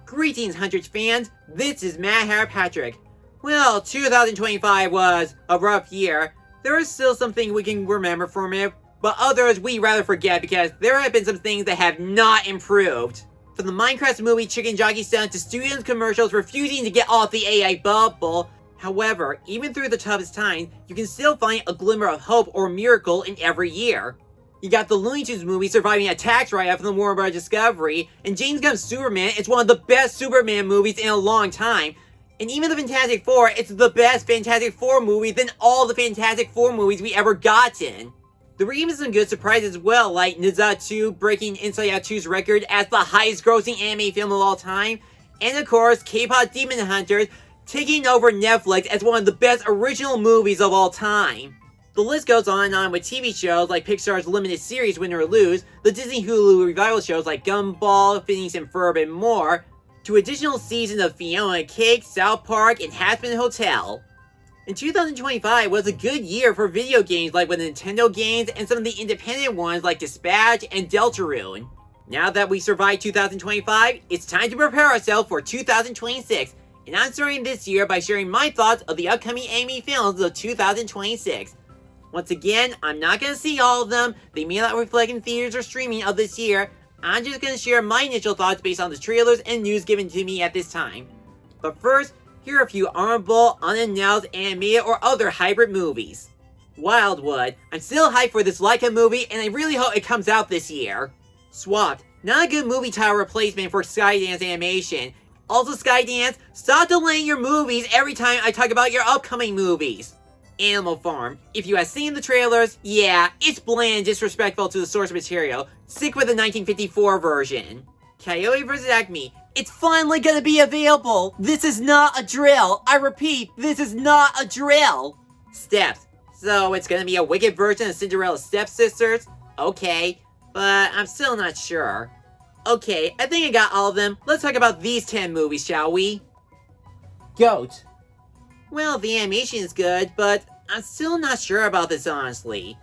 Greetings, Hunters fans, this is Matt Patrick. Well, 2025 was a rough year. There are still some things we can remember from it, but others we rather forget because there have been some things that have not improved. From the Minecraft movie Chicken Jockey stunt to students' commercials refusing to get off the AI bubble. However, even through the toughest times, you can still find a glimmer of hope or miracle in every year. You got the Looney Tunes movie surviving a tax write-off from the Warner Bros. Discovery, and James Gunn's Superman is one of the best Superman movies in a long time. And even the Fantastic Four, it's the best Fantastic Four movie than all the Fantastic Four movies we ever gotten. There were even some good surprises as well, like Naza 2 breaking Inside Out 2's record as the highest grossing anime film of all time, and of course, K-pop Demon Hunters taking over Netflix as one of the best original movies of all time. The list goes on and on with TV shows like Pixar's limited series Win or Lose, the Disney Hulu revival shows like Gumball, Phineas and Ferb, and more, to additional seasons of Fiona and Cake, South Park, and Hazbin Hotel. And 2025 was a good year for video games like with Nintendo games and some of the independent ones like Dispatch and Deltarune. Now that we survived 2025, it's time to prepare ourselves for 2026, and I'm starting this year by sharing my thoughts of the upcoming anime films of 2026. Once again, I'm not going to see all of them, they may not reflect in theaters or streaming of this year. I'm just going to share my initial thoughts based on the trailers and news given to me at this time. But first, here are a few honorable, unannounced, animated, or other hybrid movies. Wildwood. I'm still hyped for this Laika movie, and I really hope it comes out this year. Swapped. Not a good movie title replacement for Skydance Animation. Also, Skydance, stop delaying your movies every time I talk about your upcoming movies. Animal Farm. If you have seen the trailers, yeah, it's bland and disrespectful to the source material. Stick with the 1954 version. Coyote vs. Acme. It's finally gonna be available! This is not a drill! I repeat, this is not a drill! Steps. So it's gonna be a wicked version of Cinderella's stepsisters? Okay, but I'm still not sure. Okay, I think I got all of them. Let's talk about these 10 movies, shall we? Goat. Well, the animation is good, but I'm still not sure about this, honestly.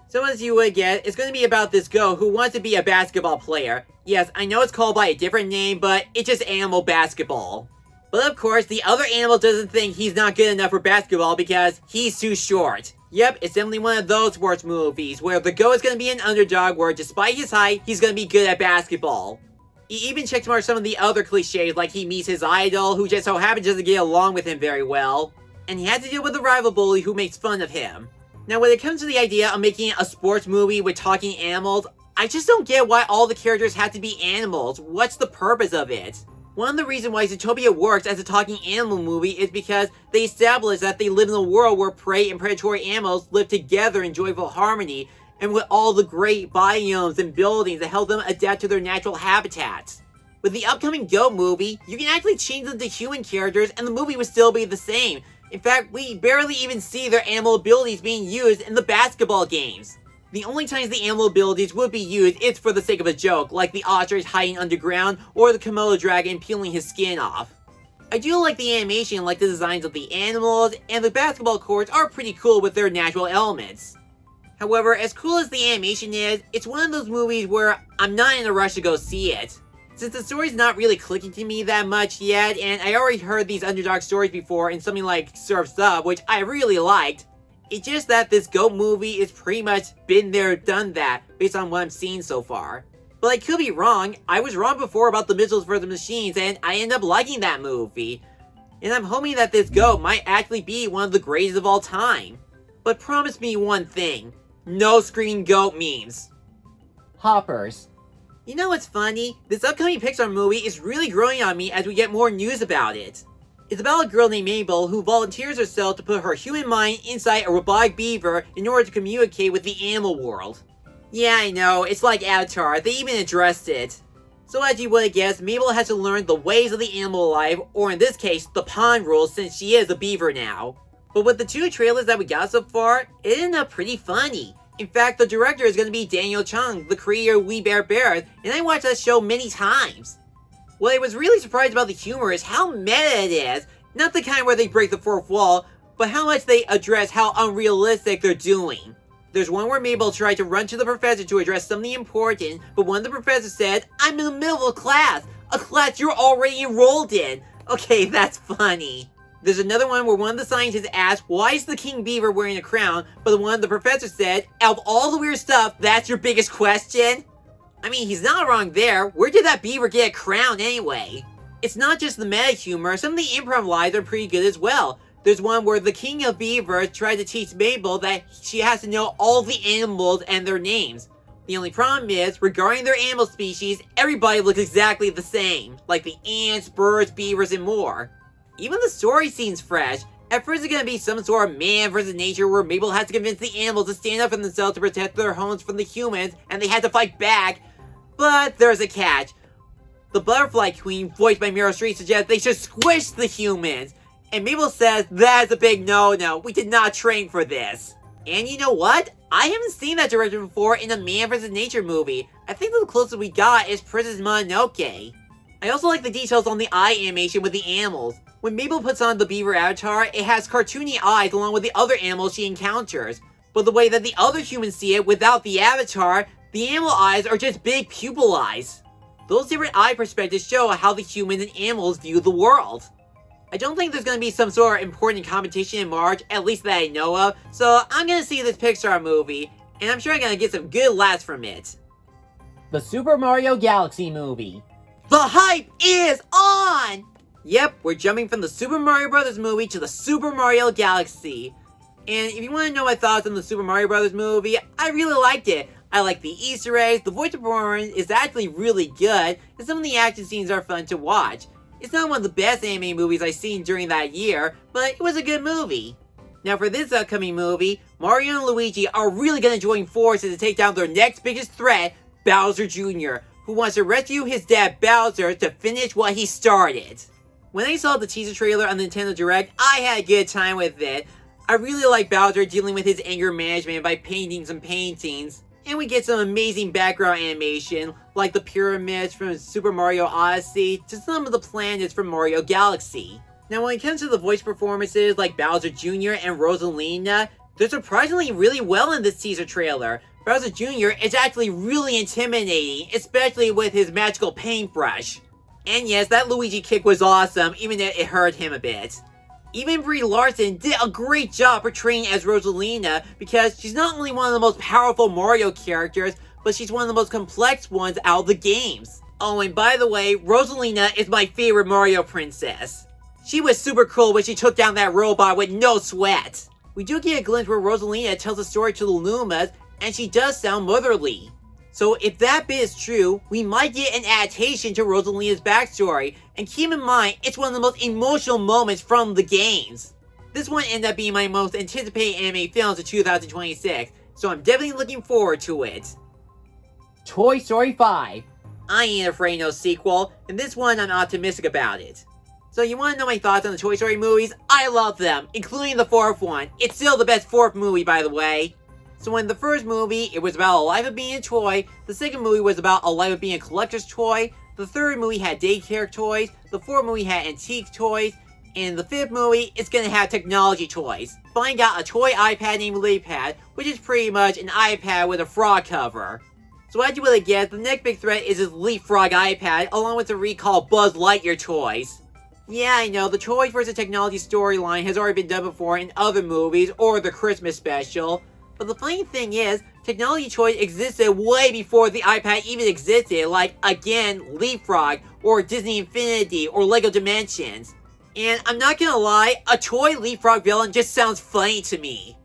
So as you would get, it's going to be about this goat who wants to be a basketball player. Yes, I know it's called by a different name, but it's just animal basketball. But of course, the other animal doesn't think he's not good enough for basketball because he's too short. Yep, it's definitely one of those sports movies where the goat is going to be an underdog where despite his height, he's going to be good at basketball. He even checkmarks some of the other cliches like he meets his idol who just so happens to get along with him very well. And he has to deal with a rival bully who makes fun of him. Now when it comes to the idea of making a sports movie with talking animals, I just don't get why all the characters have to be animals. What's the purpose of it? One of the reasons why Zootopia works as a talking animal movie is because they establish that they live in a world where prey and predatory animals live together in joyful harmony, and with all the great biomes and buildings that help them adapt to their natural habitats. With the upcoming Goat movie, you can actually change them to human characters and the movie would still be the same. In fact, we barely even see their animal abilities being used in the basketball games. The only times the animal abilities would be used is for the sake of a joke, like the ostrich hiding underground or the Komodo dragon peeling his skin off. I do like the animation, like the designs of the animals, and the basketball courts are pretty cool with their natural elements. However, as cool as the animation is, it's one of those movies where I'm not in a rush to go see it. Since the story's not really clicking to me that much yet, and I already heard these underdog stories before in something like Surf's Up, which I really liked, it's just that this Goat movie is pretty much been there, done that, based on what I'm seeing so far. But I could be wrong, I was wrong before about the Mitchells vs. Machines, and I ended up liking that movie. And I'm hoping that this Goat might actually be one of the greatest of all time. But promise me one thing. No screaming goat memes. Hoppers. You know what's funny? This upcoming Pixar movie is really growing on me as we get more news about it. It's about a girl named Mabel who volunteers herself to put her human mind inside a robotic beaver in order to communicate with the animal world. Yeah, I know, it's like Avatar, they even addressed it. So as you would have guessed, Mabel has to learn the ways of the animal life, or in this case, the pond rules since she is a beaver now. But with the 2 trailers that we got so far, it ended up pretty funny. In fact, the director is going to be Daniel Chung, the creator of We Bare Bears, and I watched that show many times. What I was really surprised about the humor is how meta it is. Not the kind where they break the fourth wall, but how much they address how unrealistic they're doing. There's one where Mabel tried to run to the professor to address something important, but one of the professors said, "I'm in the middle of class. a class you're already enrolled in. Okay, that's funny. There's another one where one of the scientists asked, why is the king beaver wearing a crown? But one of the professors said, out of all the weird stuff, that's your biggest question? I mean, he's not wrong there. Where did that beaver get a crown anyway? It's not just the meta humor, some of the improv lines are pretty good as well. There's one where the king of beavers tried to teach Mabel that she has to know all the animals and their names. The only problem is, regarding their animal species, everybody looks exactly the same, like the ants, birds, beavers, and more. Even the story seems fresh. At first it's gonna be some sort of man versus nature where Mabel has to convince the animals to stand up for themselves to protect their homes from the humans, and they had to fight back. But there's a catch. The Butterfly Queen, voiced by Meryl Streep, suggests they should squish the humans. And Mabel says that's a big no-no. We did not train for this. And you know what? I haven't seen that director before in a Man vs. Nature movie. I think the closest we got is Princess Mononoke. I also like the details on the eye animation with the animals. When Mabel puts on the beaver avatar, it has cartoony eyes along with the other animals she encounters. But the way that the other humans see it without the avatar, the animal eyes are just big pupil eyes. Those different eye perspectives show how the humans and animals view the world. I don't think there's going to be some sort of important competition in March, at least that I know of, so I'm going to see this Pixar movie, and I'm sure I'm going to get some good laughs from it. The Super Mario Galaxy movie. The hype is on! Yep, we're jumping from the Super Mario Bros. Movie to the Super Mario Galaxy. And if you want to know my thoughts on the Super Mario Bros. Movie, I really liked it. I like the Easter eggs, the voice performance is actually really good, and some of the action scenes are fun to watch. It's not one of the best anime movies I've seen during that year, but it was a good movie. Now for this upcoming movie, Mario and Luigi are really going to join forces to take down their next biggest threat, Bowser Jr., who wants to rescue his dad Bowser to finish what he started. When I saw the teaser trailer on Nintendo Direct, I had a good time with it. I really like Bowser dealing with his anger management by painting some paintings. And we get some amazing background animation, like the pyramids from Super Mario Odyssey to some of the planets from Mario Galaxy. Now when it comes to the voice performances like Bowser Jr. and Rosalina, they're surprisingly really well in this teaser trailer. Bowser Jr. is actually really intimidating, especially with his magical paintbrush. And yes, that Luigi kick was awesome, even if it hurt him a bit. Even Brie Larson did a great job portraying as Rosalina because she's not only one of the most powerful Mario characters, but she's one of the most complex ones out of the games. Oh, and by the way, Rosalina is my favorite Mario princess. She was super cool when she took down that robot with no sweat. We do get a glimpse where Rosalina tells a story to the Lumas, and she does sound motherly. So if that bit is true, we might get an adaptation to Rosalina's backstory, and keep in mind, it's one of the most emotional moments from the games. This one ended up being my most anticipated anime films of 2026, so I'm definitely looking forward to it. Toy Story 5. I ain't afraid of no sequel, and this one I'm optimistic about it. So you want to know my thoughts on the Toy Story movies? I love them, including the fourth one. It's still the best fourth movie, by the way. So in the first movie, it was about a life of being a toy, the second movie was about a life of being a collector's toy, the third movie had daycare toys, the fourth movie had antique toys, and the fifth movie is gonna have technology toys. Finally got a toy iPad named LeapPad, which is pretty much an iPad with a frog cover. So as you would guess, the next big threat is this Leapfrog iPad, along with the recall Buzz Lightyear toys. Yeah, I know, the Toys vs. Technology storyline has already been done before in other movies or the Christmas special. But the funny thing is, technology toys existed way before the iPad even existed, like, again, Leapfrog, or Disney Infinity, or LEGO Dimensions. And I'm not gonna lie, a toy Leapfrog villain just sounds funny to me.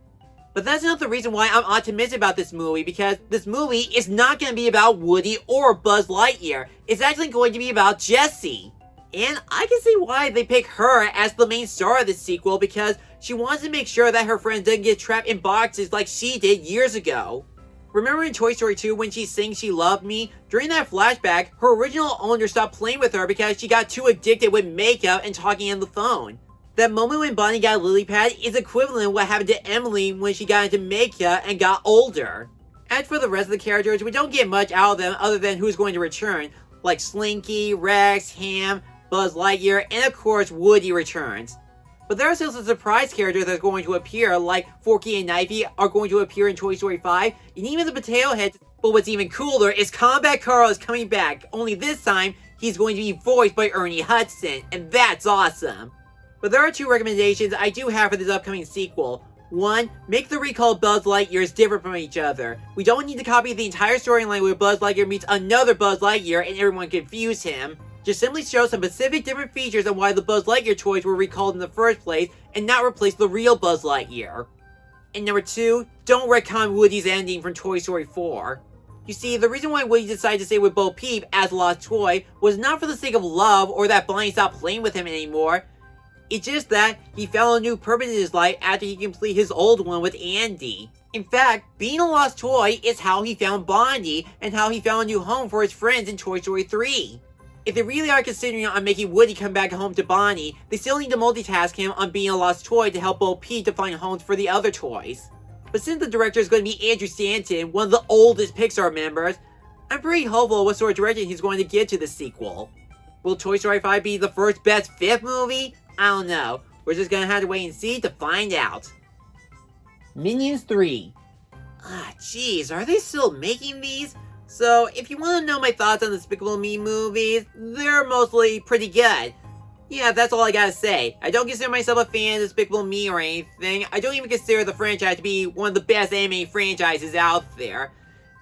But that's not the reason why I'm optimistic about this movie, because this movie is not gonna be about Woody or Buzz Lightyear. It's actually going to be about Jessie. And I can see why they pick her as the main star of this sequel, because she wants to make sure that her friends doesn't get trapped in boxes like she did years ago. Remember in Toy Story 2 when she sings She Loved Me? During that flashback, her original owner stopped playing with her because she got too addicted with makeup and talking on the phone. That moment when Bonnie got a lily pad is equivalent to what happened to Emily when she got into makeup and got older. As for the rest of the characters, we don't get much out of them other than who's going to return, like Slinky, Rex, Ham, Buzz Lightyear, and of course Woody returns. But there are still some surprise characters that are going to appear, like Forky and Knifey are going to appear in Toy Story 5, and even the Potato Heads. But what's even cooler is Combat Carl is coming back, only this time, he's going to be voiced by Ernie Hudson, and that's awesome. But there are two recommendations I do have for this upcoming sequel. One, make the recalled Buzz Lightyears different from each other. We don't need to copy the entire storyline where Buzz Lightyear meets another Buzz Lightyear and everyone confuse him. Just simply show some specific different features on why the Buzz Lightyear toys were recalled in the first place and not replace the real Buzz Lightyear. And number two, don't retcon Woody's ending from Toy Story 4. You see, the reason why Woody decided to stay with Bo Peep as a lost toy was not for the sake of love or that Bonnie stopped playing with him anymore. It's just that he found a new purpose in his life after he completed his old one with Andy. In fact, being a lost toy is how he found Bonnie and how he found a new home for his friends in Toy Story 3. If they really are considering on making Woody come back home to Bonnie, they still need to multitask him on being a lost toy to help Bo Peep to find homes for the other toys. But since the director is going to be Andrew Stanton, one of the oldest Pixar members, I'm pretty hopeful what sort of direction he's going to give to this sequel. Will Toy Story 5 be the first best fifth movie? I don't know. We're just gonna have to wait and see to find out. Minions 3. Jeez, are they still making these? So, if you want to know my thoughts on the Despicable Me movies, they're mostly pretty good. Yeah, that's all I gotta say. I don't consider myself a fan of Despicable Me or anything. I don't even consider the franchise to be one of the best anime franchises out there.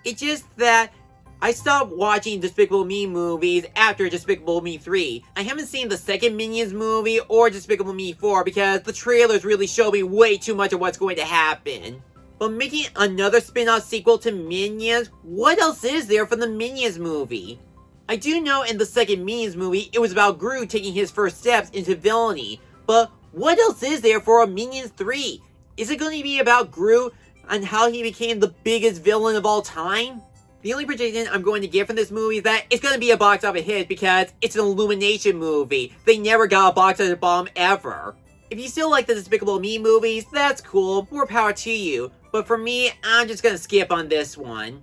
It's just that I stopped watching Despicable Me movies after Despicable Me 3. I haven't seen the second Minions movie or Despicable Me 4 because the trailers really show me way too much of what's going to happen. But making another spin-off sequel to Minions, what else is there from the Minions movie? I do know in the second Minions movie it was about Gru taking his first steps into villainy, but what else is there for a Minions 3? Is it going to be about Gru and how he became the biggest villain of all time? The only prediction I'm going to give from this movie is that it's going to be a box office hit because it's an Illumination movie. They never got a box office bomb ever. If you still like the Despicable Me movies, that's cool, more power to you. But for me, I'm just going to skip on this one.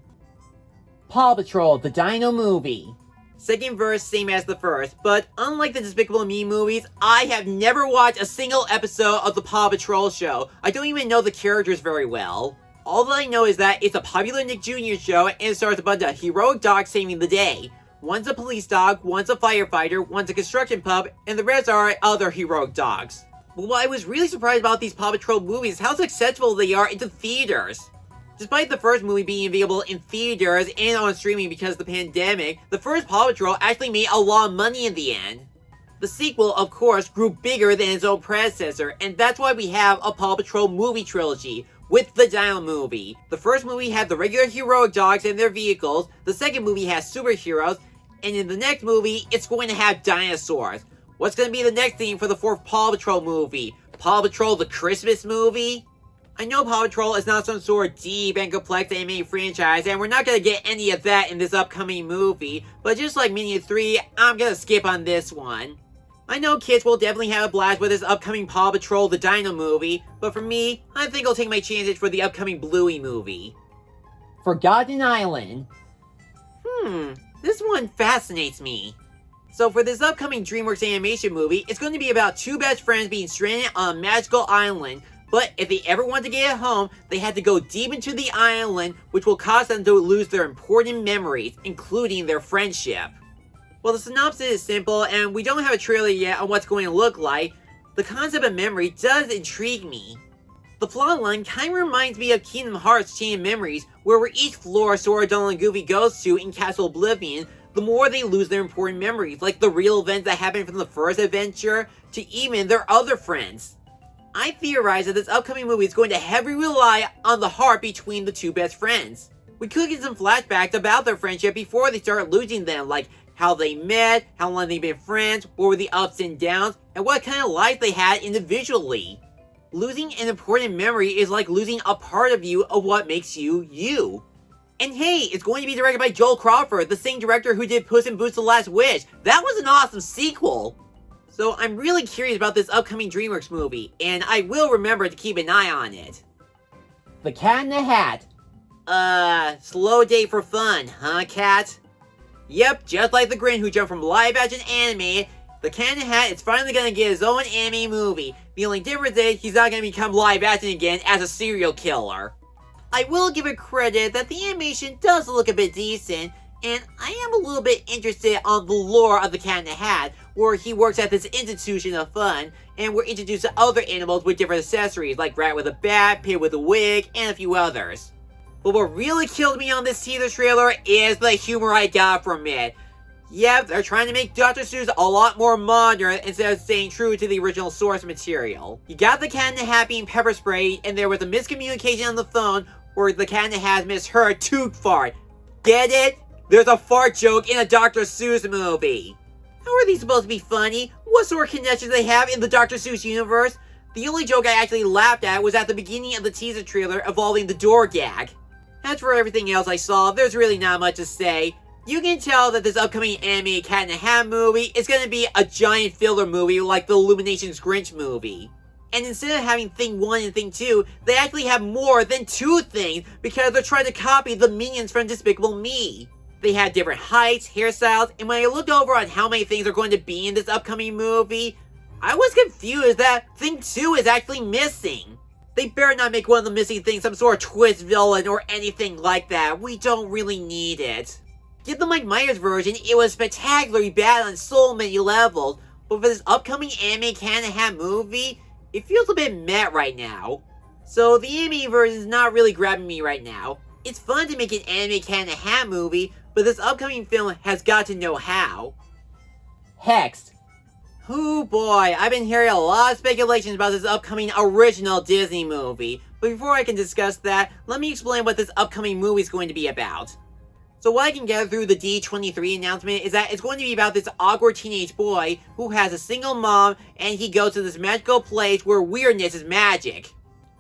Paw Patrol, the Dino Movie. Second verse, same as the first, but unlike the Despicable Me movies, I have never watched a single episode of the Paw Patrol show. I don't even know the characters very well. All that I know is that it's a popular Nick Jr. show and it stars a bunch of heroic dogs saving the day. One's a police dog, one's a firefighter, one's a construction pup, and the rest are other heroic dogs. But what I was really surprised about these Paw Patrol movies is how successful they are into theaters. Despite the first movie being available in theaters and on streaming because of the pandemic, the first Paw Patrol actually made a lot of money in the end. The sequel, of course, grew bigger than its own predecessor, and that's why we have a Paw Patrol movie trilogy, with the Dino movie. The first movie had the regular heroic dogs and their vehicles, the second movie has superheroes, and in the next movie, it's going to have dinosaurs. What's going to be the next theme for the fourth Paw Patrol movie? Paw Patrol the Christmas movie? I know Paw Patrol is not some sort of deep and complex anime franchise, and we're not going to get any of that in this upcoming movie, but just like Minions 3, I'm going to skip on this one. I know kids will definitely have a blast with this upcoming Paw Patrol the Dino movie, but for me, I think I'll take my chances for the upcoming Bluey movie. Forgotten Island. This one fascinates me. So for this upcoming DreamWorks animation movie, it's going to be about two best friends being stranded on a magical island, but if they ever want to get home, they had to go deep into the island, which will cause them to lose their important memories, including their friendship. Well, the synopsis is simple, and we don't have a trailer yet on what's going to look like. The concept of memory does intrigue me. The plotline kind of reminds me of Kingdom Hearts Chain of Memories, where each floor Sora, Donald, and Goofy goes to in Castle Oblivion, the more they lose their important memories, like the real events that happened from the first adventure, to even their other friends. I theorize that this upcoming movie is going to heavily rely on the heart between the two best friends. We could get some flashbacks about their friendship before they start losing them, like how they met, how long they've been friends, what were the ups and downs, and what kind of life they had individually. Losing an important memory is like losing a part of you of what makes you, you. And hey, it's going to be directed by Joel Crawford, the same director who did Puss in Boots: The Last Wish. That was an awesome sequel! So I'm really curious about this upcoming DreamWorks movie, and I will remember to keep an eye on it. The Cat in the Hat. Slow day for fun, huh, Cat? Yep, just like the Grin who jumped from live action anime, the Cat in the Hat is finally gonna get his own anime movie. The only difference is he's not gonna become live action again as a serial killer. I will give it credit that the animation does look a bit decent, And I am a little bit interested on the lore of the Cat in the Hat, where he works at this institution of fun, and we're introduced to other animals with different accessories, like Rat with a bat, Pig with a wig, and a few others. But what really killed me on this teaser trailer is the humor I got from it. Yep, they're trying to make Dr. Seuss a lot more modern instead of staying true to the original source material. You got the Cat in the Hat being pepper sprayed, and there was a miscommunication on the phone where the Cat in the Hat misheard toot fart. Get it? There's a fart joke in a Dr. Seuss movie. How are these supposed to be funny? What sort of connections they have in the Dr. Seuss universe? The only joke I actually laughed at was at the beginning of the teaser trailer involving the door gag. As for everything else I saw, there's really not much to say. You can tell that this upcoming animated Cat in the Hat movie is going to be a giant filler movie like the Illumination's Grinch movie. And instead of having Thing 1 and Thing 2, they actually have more than 2 things because they're trying to copy the minions from Despicable Me. They had different heights, hairstyles, and when I looked over on how many things are going to be in this upcoming movie, I was confused that Thing 2 is actually missing. They better not make one of the missing things some sort of twist villain or anything like that. We don't really need it. Give the Mike Myers version, it was spectacularly bad on so many levels, but for this upcoming anime Cat in the Hat movie, it feels a bit meh right now. So the anime version is not really grabbing me right now. It's fun to make an anime Cat in the Hat movie, but this upcoming film has got to know how. Hexed. Oh boy, I've been hearing a lot of speculations about this upcoming original Disney movie. But before I can discuss that, let me explain what this upcoming movie is going to be about. So what I can gather through the D23 announcement is that it's going to be about this awkward teenage boy who has a single mom and he goes to this magical place where weirdness is magic.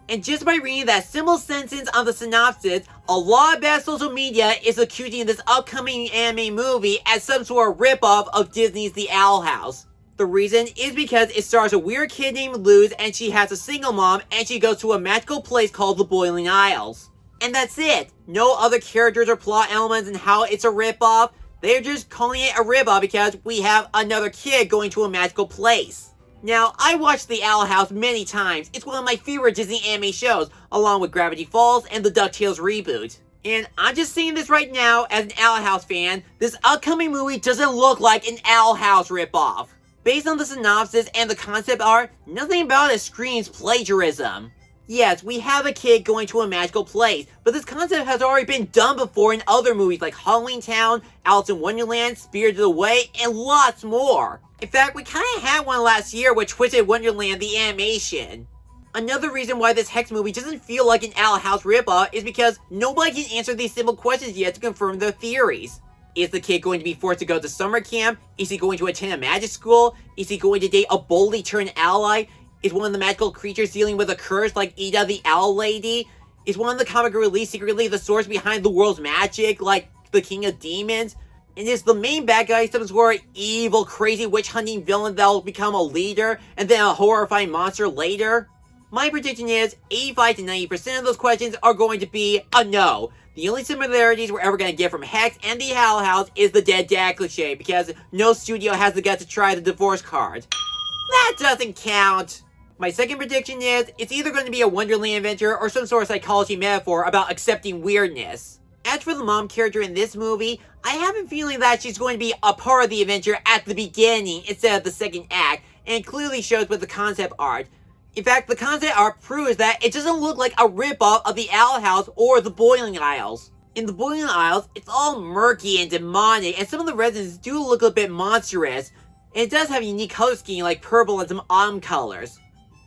And just by reading that simple sentence on the synopsis, a lot of bad social media is accusing this upcoming anime movie as some sort of ripoff of Disney's The Owl House. The reason is because it stars a weird kid named Luz and she has a single mom and she goes to a magical place called the Boiling Isles. And that's it. No other characters or plot elements and how it's a ripoff. They're just calling it a ripoff because we have another kid going to a magical place. Now, I watched The Owl House many times. It's one of my favorite Disney anime shows, along with Gravity Falls and the DuckTales reboot. And I'm just saying this right now as an Owl House fan, this upcoming movie doesn't look like an Owl House ripoff. Based on the synopsis and the concept art, nothing about it screams plagiarism. Yes, we have a kid going to a magical place, but this concept has already been done before in other movies like Halloween Town, Alice in Wonderland, Spirited Away, and lots more. In fact, we kinda had one last year with Twisted Wonderland the animation. Another reason why this Hex movie doesn't feel like an Owl House ripoff is because nobody can answer these simple questions yet to confirm their theories. Is the kid going to be forced to go to summer camp? Is he going to attend a magic school? Is he going to date a boldly turned ally? Is one of the magical creatures dealing with a curse like Ida the Owl Lady? Is one of the comic relief secretly the source behind the world's magic like the King of Demons? And is the main bad guy some sort of evil, crazy witch-hunting villain that'll become a leader and then a horrifying monster later? My prediction is 85 to 90% of those questions are going to be a no. The only similarities we're ever going to get from Hex and the Owl House is the dead dad cliche because no studio has the guts to try the divorce card. That doesn't count. My second prediction is it's either going to be a Wonderland adventure or some sort of psychology metaphor about accepting weirdness. As for the mom character in this movie, I have a feeling that she's going to be a part of the adventure at the beginning instead of the second act, and it clearly shows with the concept art. In fact, the concept art proves that it doesn't look like a ripoff of the Owl House or the Boiling Isles. In the Boiling Isles, it's all murky and demonic, and some of the residents do look a bit monstrous, and it does have a unique color scheme like purple and some autumn colors.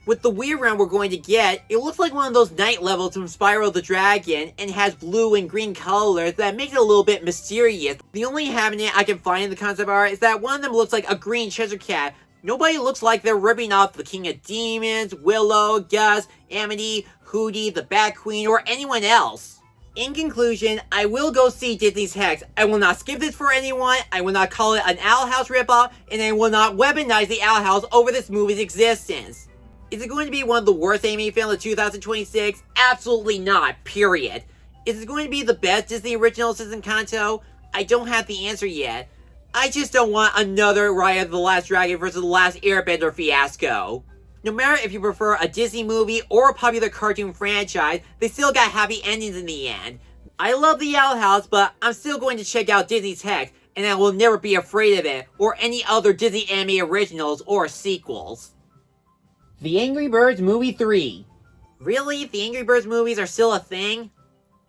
With the weird round we're going to get, it looks like one of those night levels from Spyro the Dragon and has blue and green colors that makes it a little bit mysterious. The only inhabitant I can find in the concept art is that one of them looks like a green Cheshire Cat. Nobody looks like they're ripping off the King of Demons, Willow, Gus, Amity, Hootie, the Bat Queen, or anyone else. In conclusion, I will go see Disney's Hex. I will not skip this for anyone, I will not call it an Owl House ripoff, and I will not weaponize the Owl House over this movie's existence. Is it going to be one of the worst anime films of 2026? Absolutely not, period. Is it going to be the best Disney original since Encanto? I don't have the answer yet. I just don't want another Raya of the Last Dragon versus the Last Airbender fiasco. No matter if you prefer a Disney movie or a popular cartoon franchise, they still got happy endings in the end. I love the Owl House, but I'm still going to check out Disney's Hex, and I will never be afraid of it, or any other Disney anime originals or sequels. The Angry Birds Movie 3. Really? The Angry Birds movies are still a thing?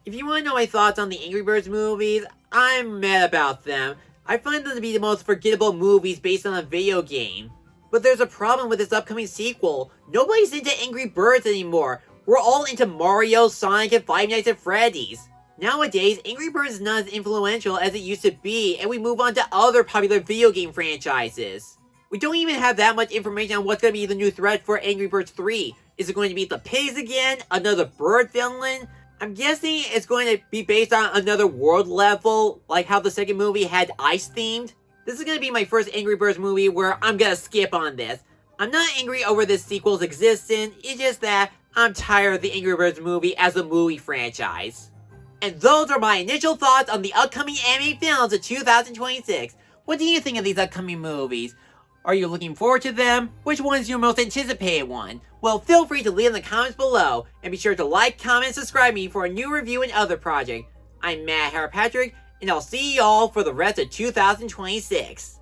If you want to know my thoughts on the Angry Birds movies, I'm mad about them. I find them to be the most forgettable movies based on a video game. But there's a problem with this upcoming sequel. Nobody's into Angry Birds anymore. We're all into Mario, Sonic, and Five Nights at Freddy's. Nowadays, Angry Birds is not as influential as it used to be, and we move on to other popular video game franchises. We don't even have that much information on what's going to be the new threat for Angry Birds 3. Is it going to be the pigs again? Another bird villain? I'm guessing it's going to be based on another world level, like how the second movie had ice themed. This is going to be my first Angry Birds movie where I'm going to skip on this. I'm not angry over this sequel's existence, it's just that I'm tired of the Angry Birds movie as a movie franchise. And those are my initial thoughts on the upcoming anime films of 2026. What do you think of these upcoming movies? Are you looking forward to them? Which one is your most anticipated one? Well, feel free to leave in the comments below, and be sure to like, comment, and subscribe me for a new review and other project. I'm Matt Patrick, and I'll see y'all for the rest of 2026.